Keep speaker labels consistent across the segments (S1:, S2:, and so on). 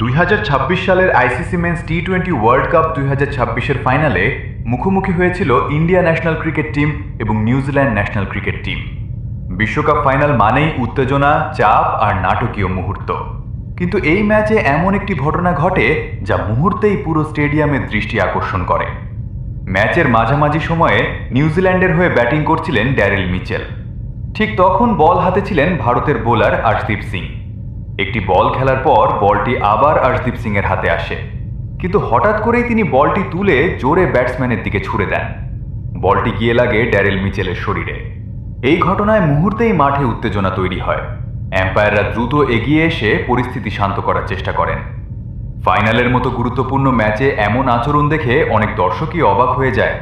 S1: 2026 সালের ICC men's টি20 world cup 2026-এর ফাইনালে মুখোমুখি হয়েছিল ইন্ডিয়া ন্যাশনাল ক্রিকেট টিম এবং নিউজিল্যান্ড ন্যাশনাল ক্রিকেট টিম। বিশ্বকাপ ফাইনাল মানেই উত্তেজনা, চাপ আর নাটকীয় মুহূর্ত। কিন্তু এই ম্যাচে এমন একটি ঘটনা ঘটে যা মুহূর্তেই পুরো স্টেডিয়ামের দৃষ্টি আকর্ষণ করে। ম্যাচের মাঝামাঝি সময়ে নিউজিল্যান্ডের হয়ে ব্যাটিং করছিলেন ড্যারেল মিচেল। ঠিক তখন বল হাতে ছিলেন ভারতের বোলার আর্শদীপ সিং। একটি বল খেলার পর বলটি আবার আর্শদীপ সিংয়ের হাতে আসে, কিন্তু হঠাৎ করেই তিনি বলটি তুলে জোরে ব্যাটসম্যানের দিকে ছুড়ে দেন। বলটি গিয়ে লাগে ড্যারেল মিচেলের শরীরে। এই ঘটনায় মুহূর্তেই মাঠে উত্তেজনা তৈরি হয়। এম্পায়াররা দ্রুত এগিয়ে এসে পরিস্থিতি শান্ত করার চেষ্টা করেন। ফাইনালের মতো গুরুত্বপূর্ণ ম্যাচে এমন আচরণ দেখে অনেক দর্শকই অবাক হয়ে যায়।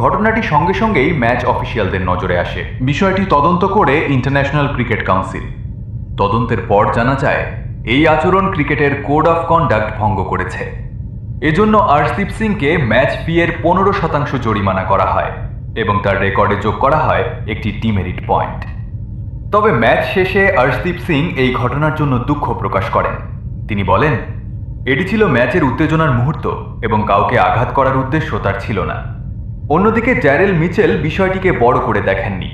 S1: ঘটনাটি সঙ্গে সঙ্গেই ম্যাচ অফিসিয়ালদের নজরে আসে। বিষয়টি তদন্ত করে ইন্টারন্যাশনাল ক্রিকেট কাউন্সিল। তদন্তের পর জানা যায় এই আচরণ ক্রিকেটের কোড অফ কন্ডাক্ট ভঙ্গ করেছে। এজন্য আর্শদীপ সিংকে ম্যাচ ফি এর 15% জরিমানা করা হয় এবং তার রেকর্ডে যোগ করা হয় একটি ডিমেরিট পয়েন্ট। তবে ম্যাচ শেষে আর্শদীপ সিং এই ঘটনার জন্য দুঃখ প্রকাশ করেন। তিনি বলেন, এটি ছিল ম্যাচের উত্তেজনার মুহূর্ত এবং কাউকে আঘাত করার উদ্দেশ্য তার ছিল না। অন্যদিকে ড্যারেল মিচেল বিষয়টিকে বড় করে দেখেননি।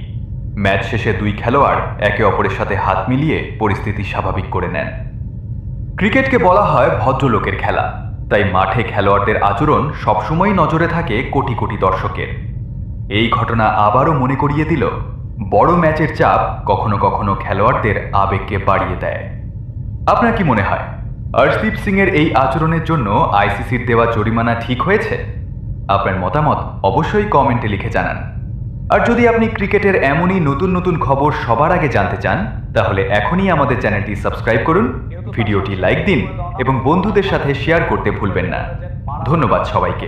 S1: ম্যাচ শেষে দুই খেলোয়াড় একে অপরের সাথে হাত মিলিয়ে পরিস্থিতি স্বাভাবিক করে নেন। ক্রিকেটকে বলা হয় ভদ্রলোকের খেলা, তাই মাঠে খেলোয়াড়দের আচরণ সবসময়ই নজরে থাকে কোটি কোটি দর্শকের। এই ঘটনা আবারও মনে করিয়ে দিল, বড় ম্যাচের চাপ কখনো কখনো খেলোয়াড়দের আবেগকে বাড়িয়ে দেয়। আপনার কি মনে হয়, আর্শদীপ সিংয়ের এই আচরণের জন্য আইসিসির দেওয়া জরিমানা ঠিক হয়েছে? আপনার মতামত অবশ্যই কমেন্টে লিখে জানান। আর যদি আপনি ক্রিকেটের এমনই নতুন নতুন খবর সবার আগে জানতে চান, তাহলে এখনই আমাদের চ্যানেলটি সাবস্ক্রাইব করুন, ভিডিওটি লাইক দিন এবং বন্ধুদের সাথে শেয়ার করতে ভুলবেন না। ধন্যবাদ সবাইকে।